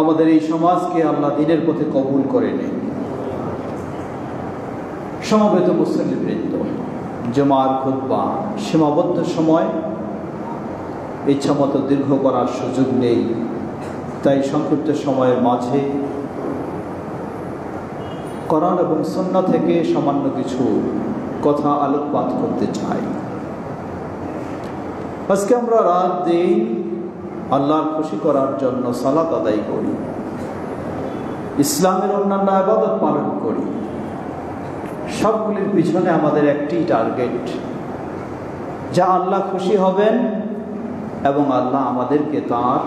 আমাদের এই সমাজকে আল্লাহ দ্বীনের পথে কবুল করে নেন। সমবেত মুসল্লিবৃন্দ, জুমার খুতবা সীমাবদ্ধ সময় ইচ্ছামতো দীর্ঘ করার সুযোগ নেই, তাই সংক্ষিপ্ত সময়ের মাঝে কোরআন এবং সুন্নাহ থেকে সামান্য কিছু কথা আলোকপাত করতে চাই। আজকে আমরা রাত দিন আল্লাহর খুশি করার জন্য সালাত আদায় করি, ইসলামের অন্যান্য ইবাদত পালন করি। সবগুলির পিছনে আমাদের একটি টার্গেট, যা আল্লাহ খুশি হবেন এবং আল্লাহ আমাদেরকে তার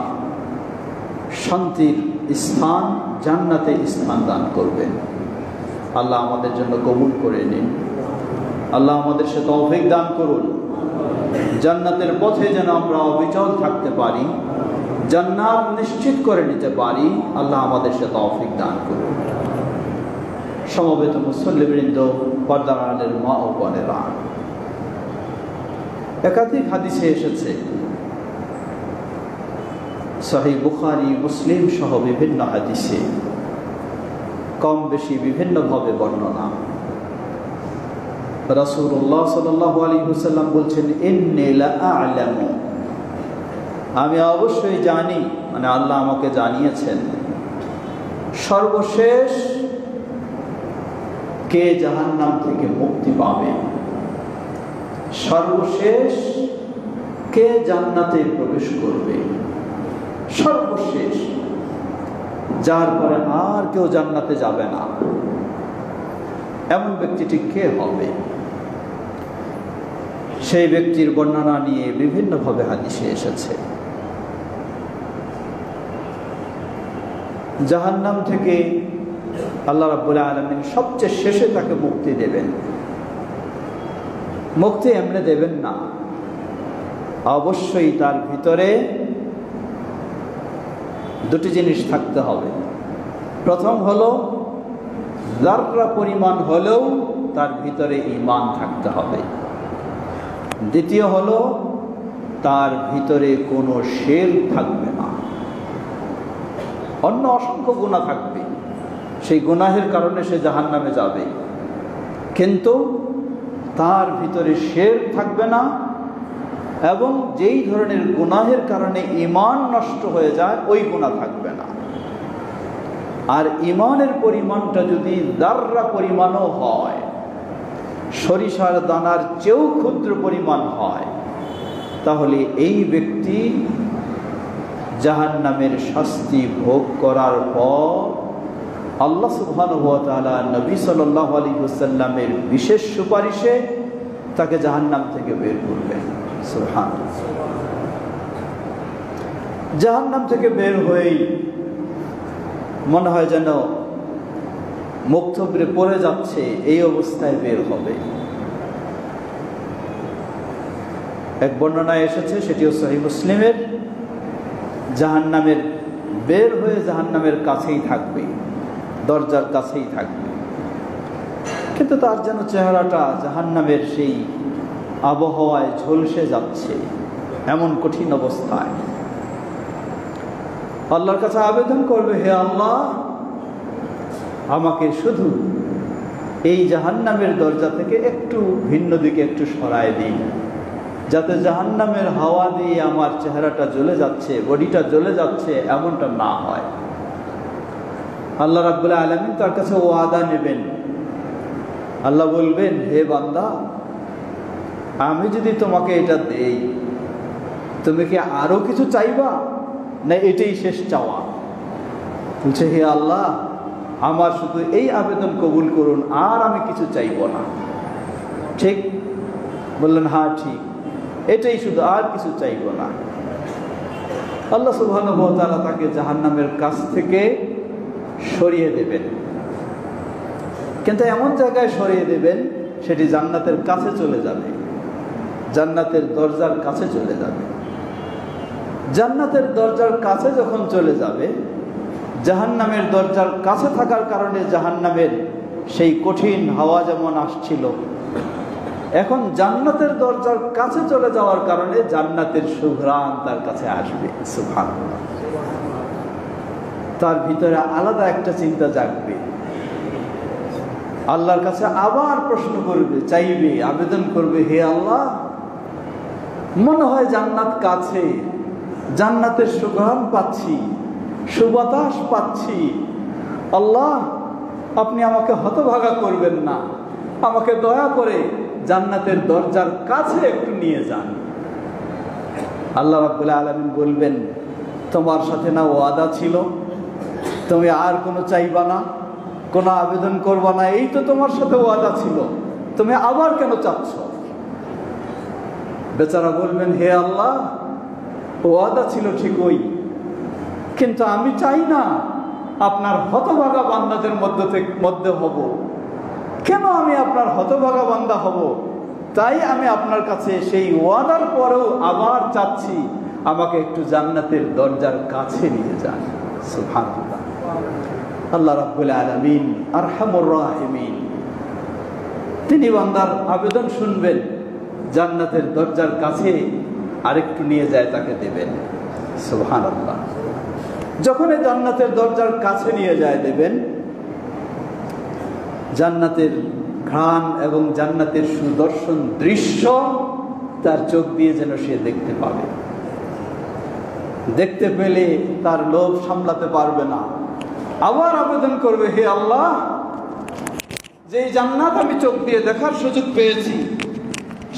শান্তির স্থান জান্নাতে স্থান দান করবেন। আল্লাহ আমাদের জন্য কবুল করে নিন। আল্লাহ আমাদের সে তৌফিক দান করুন, জান্নাতের পথে যেন আমরা অবিচল থাকতে পারি, জান্নাত নিশ্চিত করে নিতে পারি। আল্লাহ আমাদের সে তৌফিক দান করুন। সমবেত মুসল্লিবৃন্দ, পর্দার আড়ালের মা ও বোনেরা, একাধিক হাদিসে এসেছে, সহিহ বুখারী, মুসলিম সহ বিভিন্ন হাদিসে কম বেশি বিভিন্নভাবে বর্ণনা। রাসূলুল্লাহ সাল্লাল্লাহু আলাইহি ওয়াসাল্লাম বলছেন, ইন্নী লা আ'লামু, আমি অবশ্যই জানি, মানে আল্লাহ আমাকে জানিয়েছেন, সর্বশেষ কে জাহান্নাম থেকে মুক্তি পাবে, সর্বশেষ কে জান্নাতে প্রবেশ করবে, সর্বশেষ যার পরে আর কেউ জান্নাতে যাবে না, এমন ব্যক্তিটি কে হবে? সেই ব্যক্তির বর্ণনা নিয়ে বিভিন্নভাবে হাদিসে এসেছে। জাহান্নাম থেকে আল্লাহ রাব্বুল আলামিন সবচেয়ে শেষে তাকে মুক্তি দেবেন। মুক্তি এমনি দেবেন না, অবশ্যই তার ভিতরে দুটি জিনিস থাকতে হবে। প্রথম হলো, যাররা পরিমাণ হলেও তার ভিতরে ঈমান থাকতে হবে। দ্বিতীয় হলো, তার ভিতরে কোনো শিরক থাকবে না। অন্য অসংখ্য গুনাহ থাকবে, সেই গুনাহের কারণে সে জাহান্নামে যাবে, কিন্তু তার ভিতরে শিরক থাকবে না। এবং যেই ধরনের গুনাহের কারণে ঈমান নষ্ট হয়ে যায়, ওই গুনাহ থাকবে না। আর ঈমানের পরিমাণটা যদি যাররা পরিমাণও হয়, সরিষার দানার চেয়েও ক্ষুদ্র পরিমাণ হয়, তাহলে এই ব্যক্তি জাহান্নামের শাস্তি ভোগ করার পর আল্লাহ সুবহানাহু ওয়া তাআলা নবী সাল্লাল্লাহু আলাইহি ওয়াসাল্লামের বিশেষ সুপারিশে তাকে জাহান্নাম থেকে বের করবেন। সুবহানাল্লাহ। জাহান্নাম থেকে বের হয়েই মনে হয় যেন মুখ থুবড়ে পড়ে যাচ্ছে, এই অবস্থায় বের হবে। এক বর্ণনায় এসেছে, সেটিও সহিহ মুসলিমের, জাহান্নামের বের হয়ে জাহান্নামের কাছেই থাকবে, দরজার কাছেই থাকবে, কিন্তু তার যেন চেহারাটা জাহান্নামের সেই আবহাওয়ায় ঝলসে যাচ্ছে, এমন কঠিন অবস্থায় আল্লাহর কাছে আবেদন করবে, হে আল্লাহ, আমাকে শুধু এই জাহান্নামের দরজা থেকে একটু ভিন্ন দিকে একটু সরায় দিন, যাতে জাহান্নামের হাওয়া দিয়ে আমার চেহারাটা জ্বলে যাচ্ছে, বডিটা জ্বলে যাচ্ছে, এমনটা না হয়। আল্লাহ রাব্বুল আলামিন তার কাছে ওয়াদা নেবেন। আল্লাহ বলবেন, হে বান্দা, আমি যদি তোমাকে এটা দেই, তুমি কি আরো কিছু চাইবা, না এটাই শেষ চাওয়া? বলছে, হে আল্লাহ, আমার শুধু এই আবেদন কবুল করুন, আর আমি কিছু চাইব না। ঠিক বললেন, হ্যাঁ ঠিক, এটাই শুধু, আর কিছু চাইব না। আল্লাহ সুবহানাহু ওয়া তাআলা তাকে জাহান্নামের কাছ থেকে সরিয়ে দেবেন, কিন্তু এমন জায়গায় সরিয়ে দেবেন সেটি জান্নাতের কাছে চলে যাবে, জান্নাতের দরজার কাছে চলে যাবে। জান্নাতের দরজার কাছে যখন চলে যাবে, জাহান্নামের দরজার কাছে থাকার কারণে জাহান্নামের সেই কঠিন হাওয়া যেমন আসছিল, এখন জান্নাতের দরজার কাছে চলে যাওয়ার কারণে জান্নাতের সুঘ্রাণ তার কাছে আসবে। সুবহানাল্লাহ। তার ভিতরে আলাদা একটা চিন্তা জাগবে, আল্লাহর কাছে আবার প্রশ্ন করবে, চাইবে, আবেদন করবে, হে আল্লাহ, মনে হয় জান্নাত কাছে, জান্নাতের সুঘ্রাণ পাচ্ছি, সুবাতাস পাচ্ছি, আল্লাহ আপনি আমাকে হতভাগা করবেন না, আমাকে দয়া করে জান্নাতের দরজার কাছে একটু নিয়ে যান। আল্লাহ রাব্বুল আলামিন বলবেন, তোমার সাথে না ওয়াদা ছিল, তুমি আর কোনো চাইবা না, কোনো আবেদন করবা না, এই তো তোমার সাথে ওয়াদা ছিল, তুমি আবার কেন চাচ্ছ? বেচারা বলবেন, হে আল্লাহ, ওয়াদা ছিল ঠিকই, কিন্তু আমি চাই না আপনার হতভাগা বান্দাদের মধ্যে হব। কেন আমি আপনার হতভাগা বান্দা হব? তাই আমি আপনার কাছে সেই ওয়াদার পরেও আবার চাচ্ছি, আমাকে একটু জান্নাতের দরজার কাছে নিয়ে যান। সুবহানাল্লাহ। আল্লাহ রাব্বুল আলামিন আরহামুর রাহিমিন, তিনি বান্দার আবেদন শুনবেন, জান্নাতের দরজার কাছে আরেকটু নিয়ে যায় তাকে দেবেন। সুবহানাল্লাহ। যখন এই জান্নাতের দরজার কাছে নিয়ে যায় দেবেন, জান্নাতের ঘ্রাণ এবং জান্নাতের সুদর্শন দৃশ্য তার চোখ দিয়ে যেন সে দেখতে পাবে। দেখতে পেলে তার লোভ সামলাতে পারবে না, আবার আবেদন করবে, হে আল্লাহ, যে জান্নাত আমি চোখ দিয়ে দেখার সুযোগ পেয়েছি,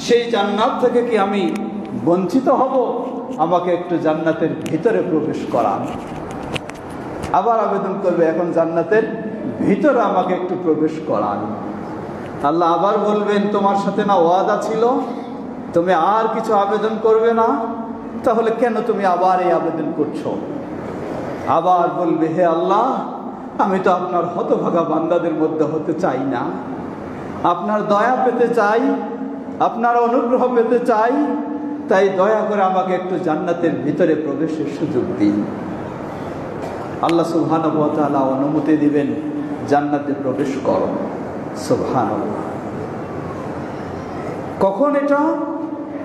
সেই জান্নাত থেকে কি আমি বঞ্চিত হব? আমাকে একটু জান্নাতের ভিতরে প্রবেশ করান। আবার আবেদন করবে, এখন জান্নাতের ভিতরে আমাকে একটু প্রবেশ করান। আল্লাহ আবার বলবেন, তোমার সাথে না ওয়াদা ছিল, তুমি আর কিছু আবেদন করবে না, তাহলে কেন তুমি আবার এই আবেদন করছো? আবার বলবে, হে আল্লাহ, আমি তো আপনার হতভাগা বান্দাদের মধ্যে হতে চাই না, আপনার দয়া পেতে চাই, আপনার অনুগ্রহ পেতে চাই, তাই দয়া করে আমাকে একটু জান্নাতের ভিতরে প্রবেশের সুযোগ দিন। আল্লাহ সুবহানাহু ওয়া তাআলা অনুমতি দিবেন, জান্নাতে প্রবেশ করো। সুবহানাল্লাহ। কখন এটা?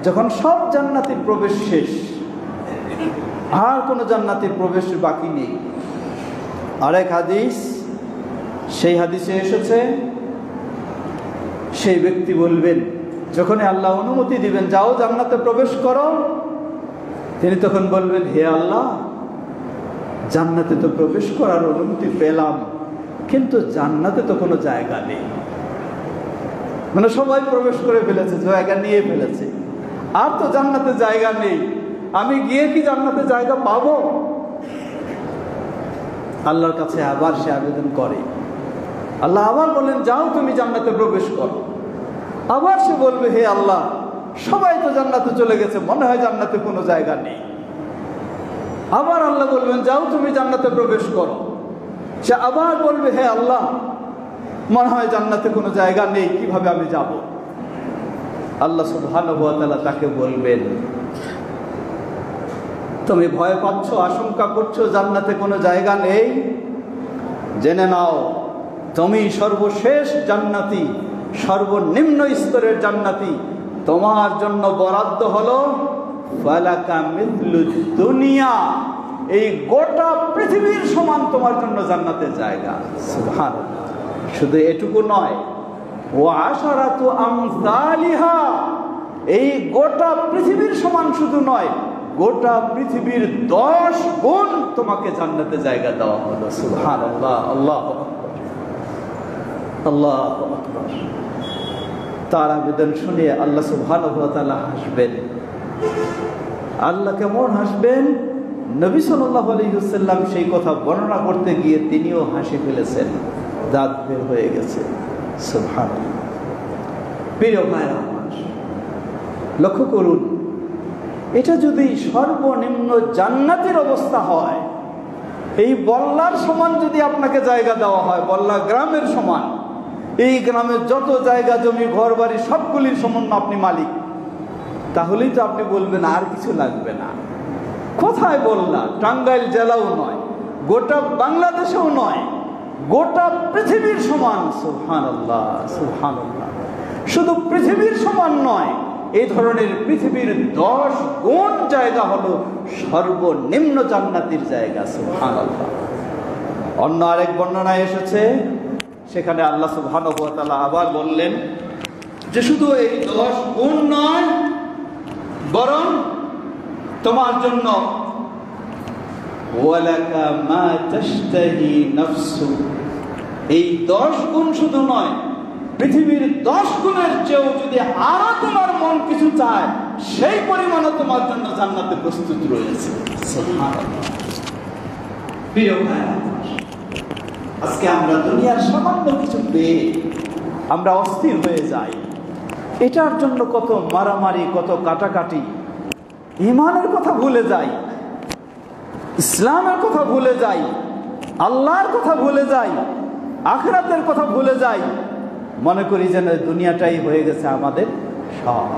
যখন সব জান্নাতের প্রবেশ শেষ, আর কোনো জান্নাতের প্রবেশ বাকি নেই। আরেক হাদিস, সেই হাদিসে এসেছে, সেই ব্যক্তি বলবেন, যখন আল্লাহ অনুমতি দিবেন, যাও জান্নাতে প্রবেশ করো, তিনি তখন বলবেন, হে আল্লাহ, জান্নাতে তো প্রবেশ করার অনুমতি পেলাম, কিন্তু জান্নাতে তো কোনো জায়গা নেই। মানে সবাই প্রবেশ করে ফেলেছে, জায়গা নিয়ে ফেলেছে, আর তো জান্নাতে জায়গা নেই, আমি গিয়ে কি জান্নাতে জায়গা পাবো? আল্লাহর কাছে আবার সে আবেদন করে। আল্লাহ আবার বলেন, যাও তুমি জান্নাতে প্রবেশ করো। আবার সে বলবে, হে আল্লাহ, সবাই তো জান্নাতে চলে গেছে, মনে হয় জান্নাতে কোনো জায়গা নেই। আবার আল্লাহ বলবেন, যাও তুমি জান্নাতে প্রবেশ করো। সে আবার বলবে, হে আল্লাহ, মনে হয় জান্নাতে কোনো জায়গা নেই, কিভাবে আমি যাব? আল্লাহ সুবহানাহু ওয়া তাআলা তাকে বলবেন, তুমি ভয় পাচ্ছ, আশঙ্কা করছো জান্নাতে কোনো জায়গা নেই, জেনে নাও, তুমি সর্বশেষ জান্নাতি, সর্বনিম্ন স্তরের জান্নাতি, তোমার জন্য বরাদ্দ হলো ফালাকা মিথলুদ দুনিয়া, এই গোটা পৃথিবীর সমান তোমার জন্য জান্নাতের জায়গা। সুবহানাল্লাহ। শুধু এটুকু নয়, ওয়া আশারাতু আমসালিহা, এই গোটা পৃথিবীর সমান শুধু নয়, গোটা পৃথিবীর 10 গুণ তোমাকে জান্নাতে জায়গা দেওয়া হলো। সুবহানাল্লাহ। আল্লাহু আকবার, আল্লাহু আকবার। তার আবেদন শুনে আল্লাহ সুবহানাহু ওয়া তাআলা হাসবেন। আল্লাহ কেমন হাসবেন? নবী সাল্লাল্লাহু আলাইহি ওয়াসাল্লাম সেই কথা বর্ণনা করতে গিয়ে তিনিও হাসি ফেলেছেন, দাঁত বের হয়ে গেছে। সুবহানাল্লাহ। প্রিয় ভাইরা আমার, লক্ষ্য করুন, এটা যদি সর্বনিম্ন জান্নাতের অবস্থা হয়, এই বল্লার সমান যদি আপনাকে জায়গা দেওয়া হয়, বল্লা গ্রামের সমান, এই গ্রামের যত জায়গা জমি ঘর বাড়ি সবগুলির সমান আপনি মালিক, তাহলেই তো আপনি বলবেন আর কিছু লাগবে না। কোথায় বললা? টাঙ্গাইল জেলাও নয়, গোটা বাংলাদেশেও নয়, গোটা পৃথিবীর সমান। সুবহানাল্লাহ, সুবহানাল্লাহ। শুধু পৃথিবীর সমান নয়, এই ধরনের পৃথিবীর 10 গুণ জায়গা হলো সর্বনিম্ন জান্নাতের জায়গা। সুবহানাল্লাহ। অন্য আরেক বর্ণনায় এসেছে, সেখানে আল্লাহ সুবহানাহু ওয়া তাআলা আবার বললেন যে শুধু এই 10 গুণ নয়, বরং তোমার জন্য ওয়ালাকা মা তাশতাহি নাফসু, এই 10 গুণ শুধু নয়, পৃথিবীর 10 গুণের চেয়েও যদি আরো তোমার মন কিছু চায়, সেই পরিমাণও তোমার জন্য জান্নাতে প্রস্তুত রয়েছে। সুবহানাল্লাহ। প্রিয় ভাই, আজকে আমরা দুনিয়ার সামান্য কিছু পেয়ে আমরা অস্থির হয়ে যাই। এটার জন্য কত মারামারি, কত কাটাকাটি, ঈমানের কথা ভুলে যাই, ইসলামের কথা ভুলে যাই, আল্লাহর কথা ভুলে যাই, আখিরাতের কথা ভুলে যাই। মনে করি যেন দুনিয়াটাই হয়ে গেছে আমাদের সব,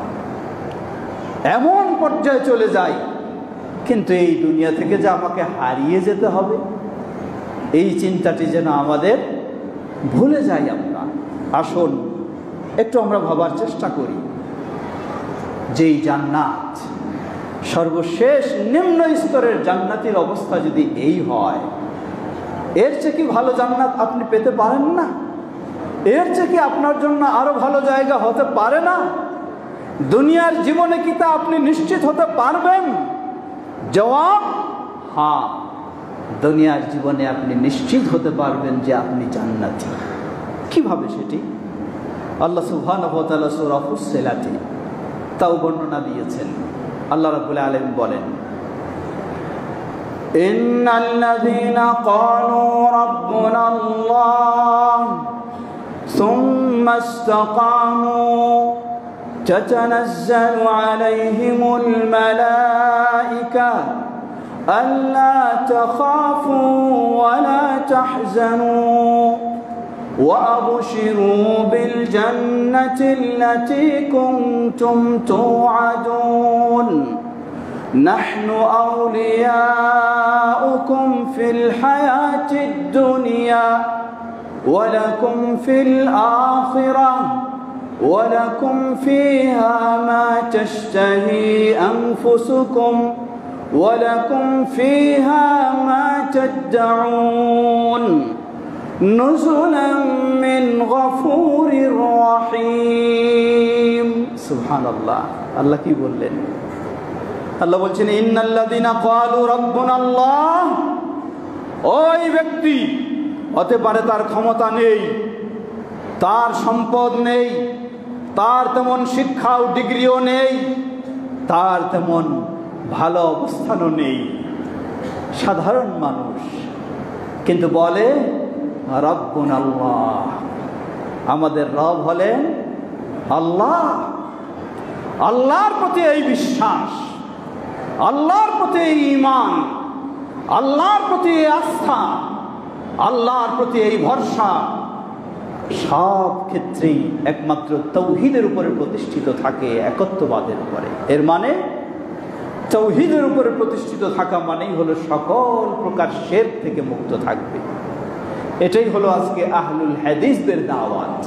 এমন পর্যায়ে চলে যাই। কিন্তু এই দুনিয়া থেকে যে আমাকে হারিয়ে যেতে হবে, এই চিন্তাটি যেন আমাদের ভুলে যাই আমরা। আসুন একটু আমরা ভাবার চেষ্টা করি, যেই জান্নাত, সর্বশেষ নিম্ন স্তরের জান্নাতের অবস্থা যদি এই হয়, এর চেয়ে কি ভালো জান্নাত আপনি পেতে পারেন না? এর চেয়ে কি আপনার জন্য আরো ভালো জায়গা হতে পারে না? দুনিয়ার জীবনে কি তা আপনি নিশ্চিত হতে পারবেন? জবাব হ্যাঁ, দুনিয়ার জীবনে আপনি নিশ্চিত হতে পারবেন যে আপনি জান্নাতি। কিভাবে সেটি? আল্লাহ সুবহানাহু ওয়া তাআলা সূরা ফুসসিলাতে তাও বর্ণনা দিয়েছেন। আল্লাহ রাব্বুল আলামিন বলেন, ইন্নাল্লাযীনা ক্বালু রাব্বুনাল্লাহ সুম্মা ইসতাকামু তাতানাজ্জালু আলাইহিমুল মালায়েকা আল্লা তাখাফু ওয়া লা তাহজানু وأبشروا بالجنة التي كنتم توعدون نحن أولياؤكم في الحياة الدنيا ولكم في الآخرة ولكم فيها ما تشتهي أنفسكم ولكم فيها ما تدعون نزلا من غفور رحيم সুবহানাল্লাহ। আল্লাহ কি বললেন? আল্লাহ বলছেন, ইন্নাল্লাযীনা ক্বালু রাব্বুনাল্লাহ, ওই ব্যক্তি হতে পারে তার ক্ষমতা নেই, তার সম্পদ নেই, তার তেমন শিক্ষা ও ডিগ্রিও নেই, তার তেমন ভালো অবস্থানও নেই, সাধারণ মানুষ, কিন্তু বলে রাব্বুনাল্লাহ, আমাদের রব হলেন আল্লাহ। আল্লাহর প্রতি এই বিশ্বাস, আল্লাহর প্রতি এই ঈমান, আল্লাহর প্রতি এই আস্থা, আল্লাহর প্রতি এই ভরসা সব ক্ষেত্রেই একমাত্র তাওহীদের উপরে প্রতিষ্ঠিত থাকে, একত্ববাদের উপরে। এর মানে তাওহীদের উপরে প্রতিষ্ঠিত থাকা মানেই হলো সকল প্রকার শিরক থেকে মুক্ত থাকবে। এটাই হলো আজকে আহলুল হাদিসদের দাওয়াত,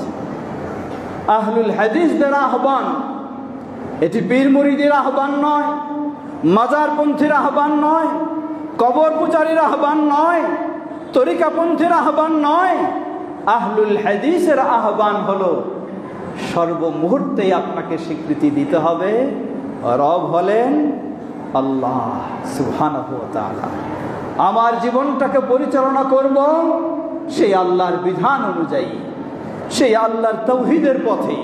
আহলুল হাদিসদের আহ্বান। এটি পীর মুরিদের আহ্বান নয়, মাজারপন্থীর আহ্বান নয়, কবর পূজারীর আহ্বান নয়, তরিকাপন্থীর আহ্বান নয়। আহলুল হাদিসের আহ্বান হলো সর্বমুহূর্তেই আপনাকে স্বীকৃতি দিতে হবে রব হলেন আল্লাহ সুবহানাহু ওয়া তাআলা। আমার জীবনটাকে পরিচালনা করব সেই আল্লাহর বিধান অনুযায়ী, সেই আল্লাহর তাওহীদের পথে,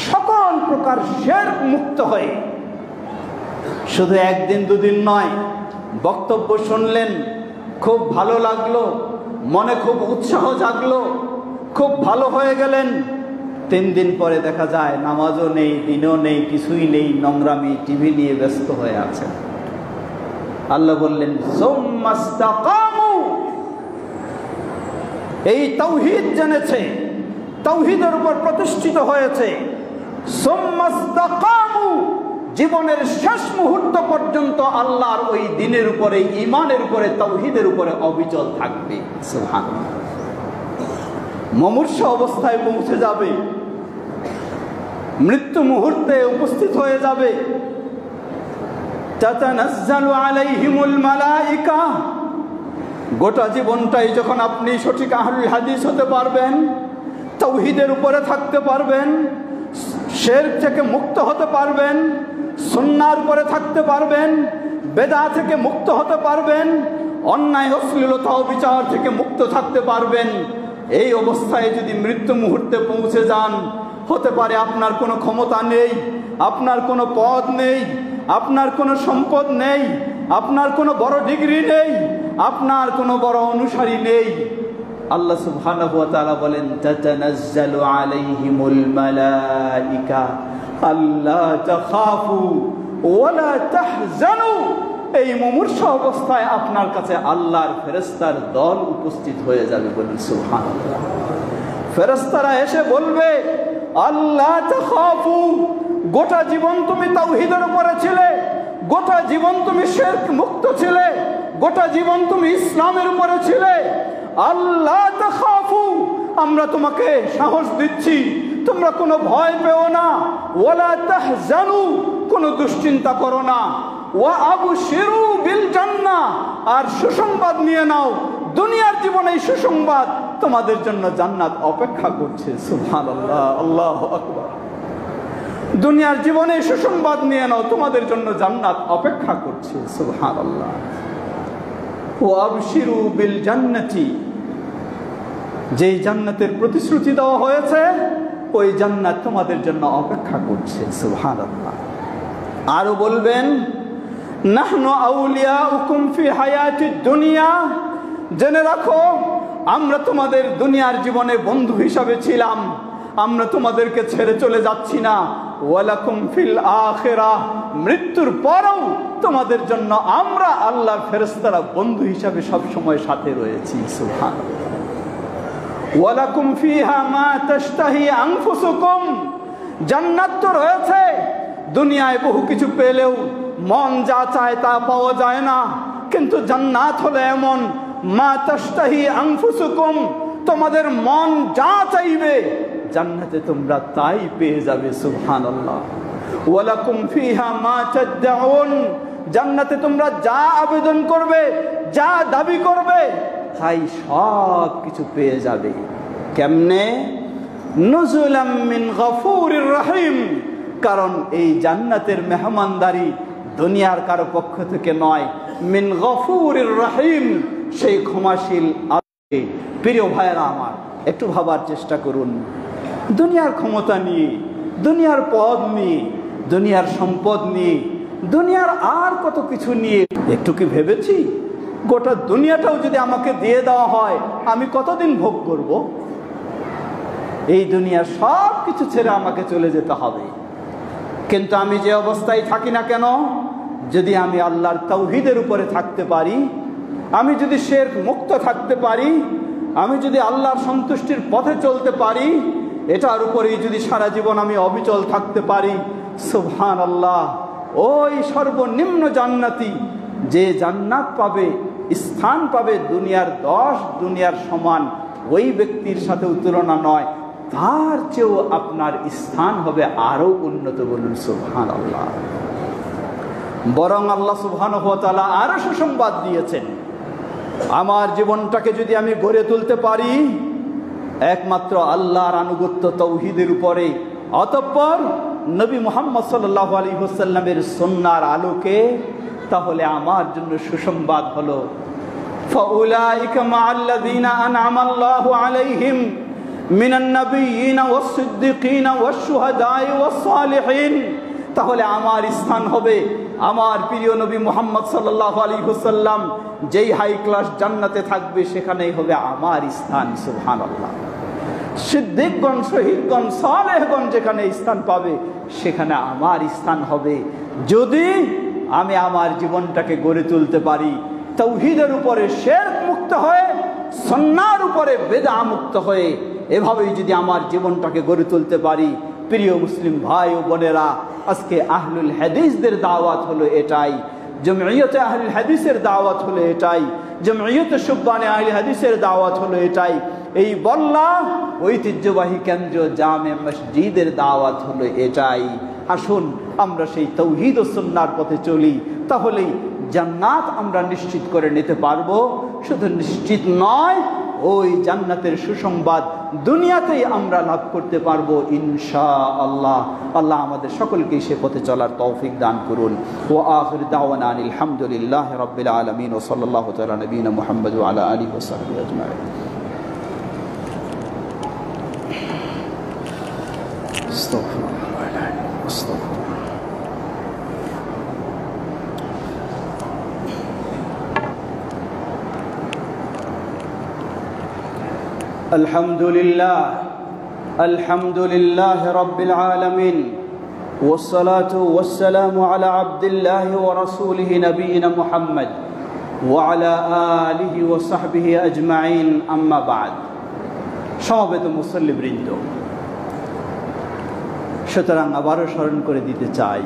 সকল প্রকার শিরক মুক্ত হয়ে। শুধু একদিন দুদিন নয়, বক্তব্য শুনলেন, খুব ভালো লাগলো, মনে খুব উৎসাহ জাগলো, খুব ভালো হয়ে গেলেন, 3 দিন পরে দেখা যায় নামাজও নেই, দিনও নেই, কিছুই নেই, নোংরামি, টিভি নিয়ে ব্যস্ত হয়ে আছেন। আল্লাহ বললেন সুম্মা ইসতাকামু, এই তাওহীদ জেনেছে, তাওহীদের উপর প্রতিষ্ঠিত হয়েছে, সুম্মা ইসতাকামু, জীবনের শেষ মুহূর্ত পর্যন্ত আল্লাহর ওই দ্বীনের উপরে, ঈমানের উপরে, তাওহীদের উপরে অবিচল থাকবে। সুবহানাল্লাহ। মুমূর্ষু অবস্থায় পৌঁছে যাবে, মৃত্যু মুহূর্তে উপস্থিত হয়ে যাবে। তাতানাজ্জালু আলাইহিমুল মালায়েকা, গোটা জীবনটাই যখন আপনি সঠিক আহলুল হাদিস হতে পারবেন, তাওহীদের উপরে থাকতে পারবেন, শিরক থেকে মুক্ত হতে পারবেন, সুন্নাহর উপরে থাকতে পারবেন, বেদাত থেকে মুক্ত হতে পারবেন, অন্যায় অশ্লীলতা ও বিচার থেকে মুক্ত থাকতে পারবেন। এই অবস্থায় যদি মৃত্যু মুহূর্তে পৌঁছে যান, হতে পারে আপনার কোনো ক্ষমতা নেই, আপনার কোনো পদ নেই, আপনার কোনো সম্পদ নেই, আপনার কোনো বড় ডিগ্রি নেই, আপনার কোনো বড় অনুসারী নেই। আল্লাহ সুবহানাহু ওয়া তাআলা বলেন, তাতানাজ্জালু আলাইহিমুল মালাইকা আল্লা তাখাফু ওয়া লা তাহজানু। এই মুমূর্ষ অবস্থায় আপনার কাছে আল্লাহর ফেরেশতার দল উপস্থিত হয়ে যাবে। বলেন সুবহানাল্লাহ। ফেরেশতারা এসে বলবে, আল্লা তাখাফু, গোটা জীবন তুমি তাওহীদের উপরে ছিলে, গোটা জীবন তুমি শিরক মুক্ত ছিলে, গোটা জীবন তুমি ইসলামের উপরে ছিলে। আল্লাহ তাখাফু, আমরা তোমাকে সাহস দিচ্ছি, তোমরা কোনো ভয় পেও না। ওয়ালা তাহজানু, কোনো দুশ্চিন্তা করো না। ওয়া আবশিরু বিল জান্নাহ, আর সুসংবাদ নিয়ে নাও, দুনিয়ার জীবনে এই সুসংবাদ তোমাদের জন্য জান্নাত অপেক্ষা করছে। সুবহানাল্লাহ, আল্লাহু আকবার। দুনিয়ার জীবনে সুসংবাদ নিয়ে নাও, তোমাদের জন্য জান্নাত অপেক্ষা করছে। সুবহানাল্লাহ। ওয়া আবশিরু বিল জান্নাতি, যেই জান্নাতের প্রতিশ্রুতি দেওয়া হয়েছে ওই জান্নাত তোমাদের জন্য অপেক্ষা করছে। সুবহানাল্লাহ। আরো বলবেন, নাহনু আউলিয়াউকুম ফি হায়াতিদ দুনিয়া, জেনে রাখো আমরা তোমাদের দুনিয়ার জীবনে বন্ধু হিসাবে ছিলাম, আমরা তোমাদেরকে ছেড়ে চলে যাচ্ছি না। ওয়ালাকুম ফিল আখিরাহ, মৃত্যুর পরেও তোমাদের জন্য আমরা আল্লাহর ফেরেশতারা বন্ধু হিসাবে সব সময় সাথে রয়েছি। সুবহানাল্লাহ। ওয়ালাকুম ফিহা মা তাশতাহি আনফুসুকুম, জান্নাত তো রয়েছে, দুনিয়ায় বহু কিছু পেলেও মন যা চায় তা পাওয়া যায় না, কিন্তু জান্নাত হলো এমন, মা তাশতাহি আনফুসুকুম, তোমাদের মন যা চাইবে জান্নাতে তোমরা তাই পেয়ে যাবে। সুবহানাল্লাহ। ওয়ালাকুম ফিহা মা তাদউন, জান্নাতে তোমরা যা আবেদন করবে, যা দাবি করবে, তাই সব কিছু পেয়ে যাবে। কেমনে? নুজুলাম মিন গফুরির রহিম, কারণ এই জান্নাতের মেহমানদারি দুনিয়ার কারো পক্ষ থেকে নয়, মিন গফুরির রহিম, সেই ক্ষমাশীল আল্লাহ। প্রিয় ভাইরা আমার, একটু ভাবার চেষ্টা করুন, দুনিয়ার ক্ষমতা নিয়ে, দুনিয়ার পদ নিয়ে, দুনিয়ার সম্পদ নিয়ে, দুনিয়ার আর কত কিছু নিয়ে একটু কি ভেবেছি গোটা দুনিয়াটাও যদি আমাকে দিয়ে দেওয়া হয় আমি কতদিন ভোগ করব? এই দুনিয়ার সব কিছু ছেড়ে আমাকে চলে যেতে হবে। কিন্তু আমি যে অবস্থায় থাকি না কেন, যদি আমি আল্লাহর তাওহীদের উপরে থাকতে পারি, আমি যদি শিরক মুক্ত থাকতে পারি, আমি যদি আল্লাহর সন্তুষ্টির পথে চলতে পারি, এটার উপরেই যদি সারা জীবন আমি অবিচল থাকতে পারি, সুবহানাল্লাহ, ওই সর্বনিম্ন জান্নাতি যে জান্নাত পাবে, স্থান পাবে দুনিয়ার 10 দুনিয়ার সমান, ওই ব্যক্তির সাথে তুলনা নয়, তার চেয়েও আপনার স্থান হবে আরো উন্নত। বলুন সুবহানাল্লাহ। বরং আল্লাহ সুবহানাহু ওয়া তাআলা আরো সুসংবাদ দিয়েছেন, আমার জীবনটাকে যদি আমি গড়ে তুলতে পারি একমাত্র আল্লাহর আনুগত্য তাওহীদের উপরে, অতঃপর নবী মুহাম্মদ সাল্লাল্লাহু আলাইহি ওয়াসাল্লামের সুন্নাহর আলোকে, তাহলে আমার জন্য সুসংবাদ হলো, ফাউলাইকা মাআল্লাযীনা আনআমা আল্লাহু আলাইহিম মিনান নাবিয়্যিনা ওয়াস-সিদ্দীকিনা ওয়াশ-শুহাদা'i ওয়াস-সালিহিন। তাহলে আমার স্থান হবে আমার প্রিয় নবী মুহাম্মদ সাল্লাল্লাহু আলাইহি ওয়াসাল্লাম যেই হাই ক্লাস জান্নাতে থাকবে, সেখানেই হবে আমার স্থান। সুবহানাল্লাহ। সিদ্দিকগণ, শহীদগণ, সালেহগণ যেখানে স্থান পাবে সেখানে আমার স্থান হবে, যদি আমি আমার জীবনটাকে গড়ে তুলতে পারি তাওহীদের উপরে, শিরক মুক্ত হয়ে, সুন্নাহর উপরে বেদআ মুক্ত হয়ে। এভাবেই যদি আমার জীবনটাকে গড়ে তুলতে পারি, প্রিয় মুসলিম ভাই ও বোনেরা, আজকে আহলুল হাদিসদের দাওয়াত হলো এটাই, জমিয়তে আহলুল হাদিসের দাওয়াত হলো এটাই, জমিয়তে শুব্বানে আহলে হাদিসের দাওয়াত হলো এটাই, এই বল্লা ঐতিহ্যবাহী কেন্দ্র জামে মসজিদের দাওয়াত হলো এটাই। আসুন আমরা সেই তাওহীদ ও সুন্নাহর পথে চলি, তাহলেই জান্নাত আমরা নিশ্চিত করে নিতে পারবো, শুধু নিশ্চিত নয়, ওই জান্নাতের সুসংবাদ দুনিয়াতেই আমরা লাভ করতে পারবো ইনশাআল্লাহ। আল্লাহ আমাদের সকলকে সে পথে চলার তৌফিক দান করুন। ওয়া আখির দাওয়ানা আলহামদুলিল্লাহি রাব্বিল আলামিন ওয়া সাল্লাল্লাহু তাআলা নবিনা মুহাম্মদ ওয়া আলা আলিহি ওয়া সাহবিহি আজমাইন। আলহামদুলিল্লাহ রাব্বিল আলামিন ওয়াসসালাতু ওয়াসসালামু আলা আবদিল্লাহি ওয়া রাসূলিহি নবিয়িনা মুহাম্মদ ওয়া আলা আলিহি ওয়া সাহবিহি আজমাইন, আম্মা বা'দ। সমবেত মুসল্লিবৃন্দ, সুতরাং আবারও স্মরণ করে দিতে চাই,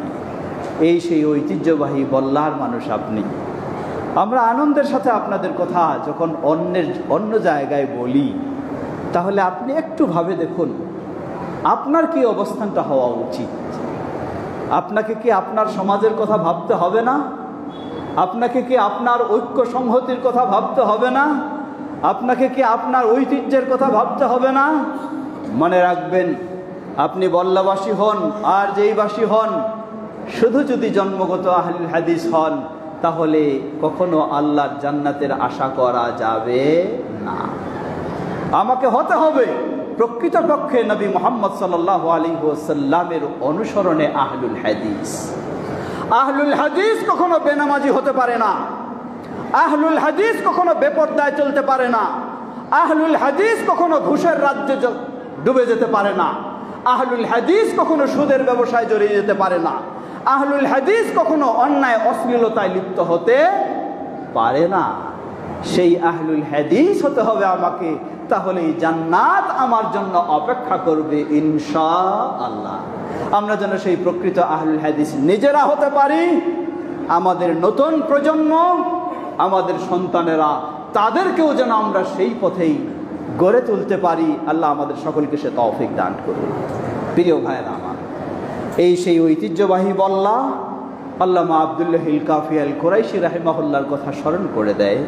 এই সেই ঐতিহ্যবাহী বল্লার মানুষ আপনি। আমরা আনন্দের সাথে আপনাদের কথা যখন অন্য জায়গায় বলি, তাহলে আপনি একটু ভাবে দেখুন আপনার কি অবস্থানটা হওয়া উচিত। আপনাকে কি আপনার সমাজের কথা ভাবতে হবে না? আপনাকে কি আপনার ঐক্য সংহতির কথা ভাবতে হবে না? আপনাকে কি আপনার ঐতিহ্যের কথা ভাবতে হবে না? মনে রাখবেন, আপনি বল্লাবাসী হন আর যেইবাসী হন, শুধু যদি জন্মগত আহলুল হাদিস হন, তাহলে কখনো আল্লাহর জান্নাতের আশা করা যাবে না। আমাকে হতে হবে প্রকৃতপক্ষে নবী মুহাম্মদ সাল্লাল্লাহু আলাইহি ওয়াসাল্লামের অনুসরণে আহলুল হাদিস। আহলুল হাদিস কখনো বেনামাজি হতে পারে না। আহলুল হাদিস কখনো বেপরদায় চলতে পারে না। আহলুল হাদিস কখনো ঘুষের রাজ্যে ডুবে যেতে পারে না। আহলুল হাদিস কখনো সুদের ব্যবসায় জড়িয়ে যেতে পারে না। আহলুল হাদিস কখনো অন্যায় অশ্লীলতায় লিপ্ত হতে পারে না। সেই আহলুল হাদিস হতে হবে আমাকে, তাহলে জান্নাত আমার জন্য অপেক্ষা করবে ইনশাআল্লাহ। আমরা যেন সেই প্রকৃত আহলুল হাদিস নিজেরা হতে পারি, আমাদের নতুন প্রজন্ম, আমাদের সন্তানেরা, তাদেরকেও যেন আমরা সেই পথেই গড়ে তুলতে পারি। আল্লাহ আমাদের সকলকে সে তৌফিক দান করুন। প্রিয় ভাইয়েরা আমার, এই সেই ঐতিহ্যবাহী বল্লা আল্লামা আব্দুল্লাহিল কাফি আল কুরাইশি রাহিমাহুল্লাহর কথা স্মরণ করে দেয়।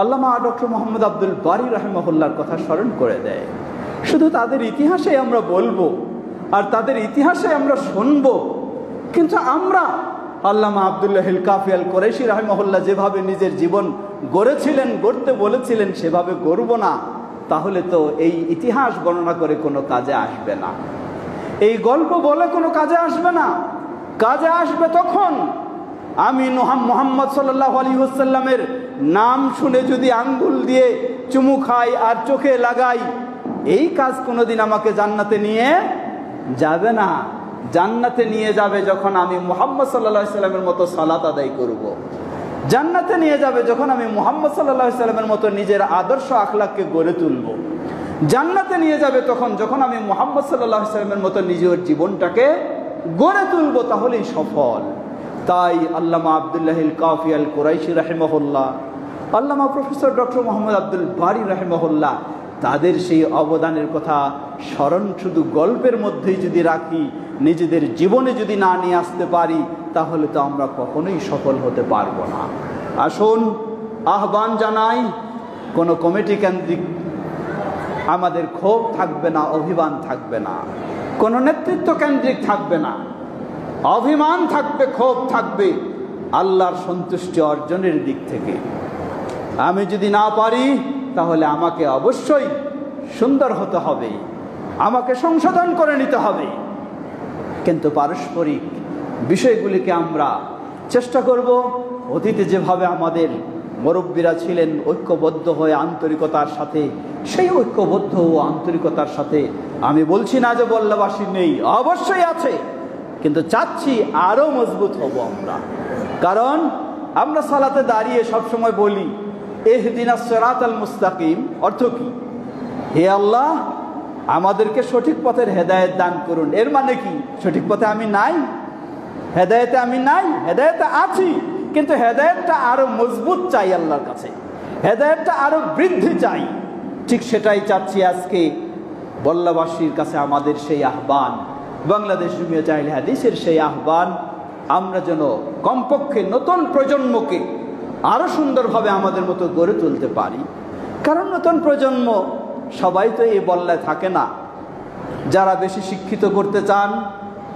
আল্লামা ডক্টর মোহাম্মদ আব্দুল বারী রাহিমাহুল্লাহর কথা স্মরণ করে দেয়। শুধু তাদের ইতিহাসে আমরা বলবো আর তাদের ইতিহাসে আমরা শুনবো, কিন্তু আমরা আল্লামা আব্দুল্লাহিল কাফি আল কুরাইশি রাহিমাহুল্লাহ যেভাবে নিজের জীবন গড়েছিলেন, গড়তে বলেছিলেন, সেভাবে গড়ব না, তাহলে তো এই ইতিহাস বর্ণনা করে কোনো কাজে আসবে না। এই গল্প বলে কোনো কাজে আসবে না। কাজে আসবে তখন আমি মুহাম্মদ সাল্লাল্লাহু আলাইহি ওয়াসাল্লামের নাম শুনে যদি আঙ্গুল দিয়ে চুমু খাই আর চোখে লাগাই, এই কাজ কোনোদিন আমাকে জান্নাতে নিয়ে যাবে না। জান্নাতে নিয়ে যাবে যখন আমি মুহাম্মদ সাল্লাল্লাহু আলাইহি ওয়াসাল্লামের মতো সালাত আদায় করব। জান্নাতে নিয়ে যাবে যখন আমি মুহাম্মদ সাল্লাল্লাহু আলাইহি ওয়াসাল্লামের মতো নিজের আদর্শ আখলাককে গড়ে তুলব। জান্নাতে নিয়ে যাবে যখন আমি মুহাম্মদ সাল্লাল্লাহু আলাইহি ওয়াসাল্লামের মতো নিজের জীবনটাকে গড়ে তুলব, তাহলেই সফল। তাই আল্লামা আব্দুল্লাহিল কাফি আল কুরাইশি রাহিমাহুল্লাহ, আল্লামা প্রফেসর ডক্টর মোহাম্মদ আব্দুল বারী রাহিমাহুল্লাহ, তাদের সেই অবদানের কথা স্মরণ শুধু গল্পের মধ্যেই যদি রাখি, নিজেদের জীবনে যদি না নিয়ে আসতে পারি, তাহলে তো আমরা কখনোই সফল হতে পারবো না। আসুন আহ্বান জানাই, কোনো কমিটি কেন্দ্রিক আমাদের ক্ষোভ থাকবে না, অভিমান থাকবে না, কোনো নেতৃত্ব কেন্দ্রিক থাকবে না, অভিমান থাকবে, ক্ষোভ থাকবে আল্লাহর সন্তুষ্টি অর্জনের দিক থেকে। আমি যদি না পারি, তাহলে আমাকে অবশ্যই সুন্দর হতে হবে, আমাকে সংশোধন করে নিতে হবে। কিন্তু পারস্পরিক বিষয়গুলিকে আমরা চেষ্টা করব অতীতে যেভাবে আমাদের মুরব্বীরা ছিলেন ঐক্যবদ্ধ হয়ে আন্তরিকতার সাথে, সেই ঐক্যবদ্ধ ও আন্তরিকতার সাথে আমি বলছি না যে বল্লাবাসী নেই, অবশ্যই আছে, কিন্তু চাচ্ছি আরও মজবুত হব আমরা। কারণ আমরা সালাতে দাঁড়িয়ে সবসময় বলি ইহদিনাস সিরাতাল মুস্তাকিম, অর্থ কি? হে আল্লাহ, আমাদেরকে সঠিক পথের হেদায়েত দান করুন। এর মানে কি? সঠিক পথে আমি নাই, হেদায়েতে আমি নাই, হেদায়েতে আছি, কিন্তু হেদায়েতটা আরো মজবুত চাই আল্লাহর কাছে, হেদায়েতটা আরো বৃদ্ধি চাই। ঠিক সেটাই চাচ্ছি আজকে বল্লাবাসীর কাছে আমাদের সেই আহ্বান, বাংলাদেশ জমিয়ত আহলে হাদিসের সেই আহ্বান, আমরা যেন কমপক্ষে নতুন প্রজন্মকে আরও সুন্দরভাবে আমাদের মতো গড়ে তুলতে পারি। কারণ নতুন প্রজন্ম সবাই তো এই বল্লায় থাকে না। যারা বেশি শিক্ষিত করতে চান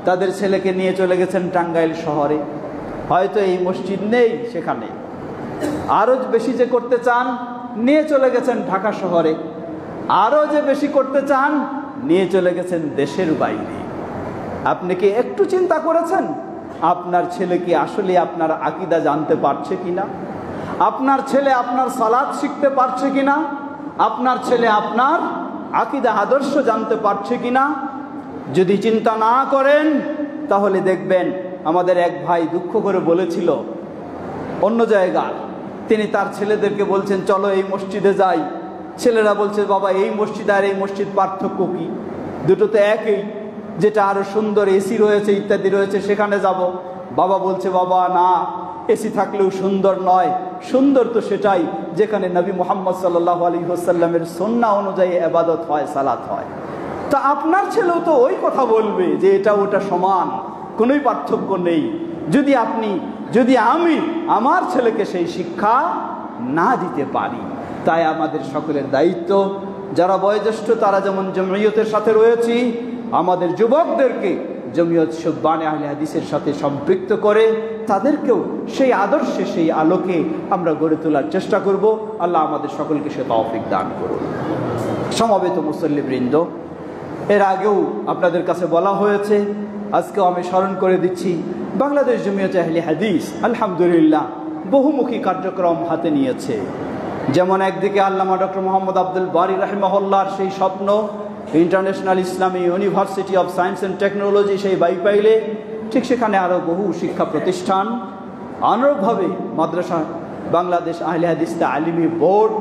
তাদের ছেলেকে নিয়ে চলে গেছেন টাঙ্গাইল শহরে, হয়তো এই মসজিদ নেই সেখানে। আরও বেশি যে করতে চান নিয়ে চলে গেছেন ঢাকা শহরে, আরও যে বেশি করতে চান নিয়ে চলে গেছেন দেশের বাইরে। আপনি কি একটু চিন্তা করেছেন আপনার ছেলে কি আসলে আপনার আকীদা জানতে পারছে কিনা? আপনার ছেলে আপনার সালাত শিখতে পারছে কিনা? আপনার ছেলে আপনার আকীদা আদর্শ জানতে পারছে কিনা? যদি চিন্তা না করেন তাহলে দেখবেন, আমাদের এক ভাই দুঃখ করে বলেছিল অন্য জায়গায়, তিনি তার ছেলেদেরকে বলছেন চলো এই মসজিদে যাই। ছেলেরা বলছে বাবা এই মসজিদ আর এই মসজিদ পার্থক্য কি? দুটো তো একই, যেটা আরো সুন্দর এসি রয়েছে ইত্যাদি রয়েছে সেখানে যাব। বাবা বলছে বাবা না, এসি থাকলেও সুন্দর নয়, সুন্দর তো সেটাই যেখানে নবী মুহাম্মদ সাল্লাল্লাহু আলাইহি ওয়াসাল্লামের সুন্নাহ অনুযায়ী ইবাদত হয়, সালাত হয়। তা আপনার ছেলেও তো ওই কথা বলবে যে এটা ওটা সমান, কোনোই পার্থক্য নেই। যদি আমি আমার ছেলেকে সেই শিক্ষা না দিতে পারি, তাই আমাদের সকলের দায়িত্ব, যারা বয়োজ্যেষ্ঠ তারা যেমন জমিয়তের সাথে রয়েছি, আমাদের যুবকদেরকে জমিয়ত শুব্বানে আহলে হাদিসের সাথে সম্পৃক্ত করে তাদেরকেও সেই আদর্শে সেই আলোকে আমরা গড়ে তোলার চেষ্টা করব। আল্লাহ আমাদের সকলকে সে তৌফিক দান করুন। সমবেত মুসল্লিবৃন্দ, এর আগেও আপনাদের কাছে বলা হয়েছে, আজকেও আমি স্মরণ করে দিচ্ছি, বাংলাদেশ জমিয়ত আহলে হাদিস আলহামদুলিল্লাহ বহুমুখী কার্যক্রম হাতে নিয়েছে। যেমন একদিকে আল্লামা ডক্টর মোহাম্মদ আব্দুল বারী রাহিমাহুল্লাহর সেই স্বপ্ন, international Islami university of science and technology সেই বাইপাইলে, ঠিক সেখানে আরও বহু শিক্ষা প্রতিষ্ঠান, অনুরূপভাবে মাদ্রাসা, বাংলাদেশ আহলে হাদিস তালিমি বোর্ড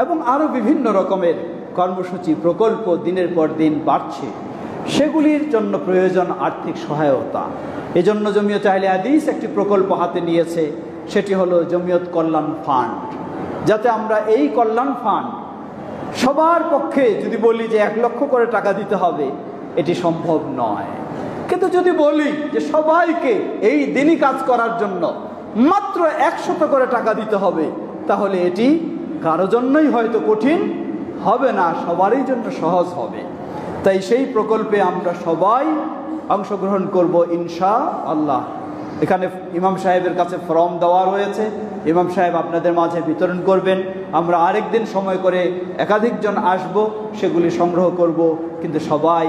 এবং আরও বিভিন্ন রকমের কর্মসূচি প্রকল্প দিনের পর দিন বাড়ছে। সেগুলির জন্য প্রয়োজন আর্থিক সহায়তা। এজন্য জমিয়ত আহলে হাদিস একটি প্রকল্প হাতে নিয়েছে, সেটি হলো জমিয়ত কল্যাণ ফান্ড। যাতে আমরা এই কল্যাণ ফান্ড সবার পক্ষে যদি বলি যে 1 লক্ষ করে টাকা দিতে হবে, এটি সম্ভব নয়। কিন্তু যদি বলি যে সবাইকে এই দিনই কাজ করার জন্য মাত্র 100 করে টাকা দিতে হবে, তাহলে এটি কারো জন্যই হয়তো কঠিন হবে না, সবারই জন্য সহজ হবে। তাই সেই প্রকল্পে আমরা সবাই অংশগ্রহণ করব ইনশাআল্লাহ। এখানে ইমাম সাহেবের কাছে ফর্ম দেওয়া রয়েছে, ইমাম সাহেব আপনাদের মাঝে বিতরণ করবেন। আমরা আরেকদিন সময় করে একাধিকজন আসব, সেগুলি সংগ্রহ করব। কিন্তু সবাই,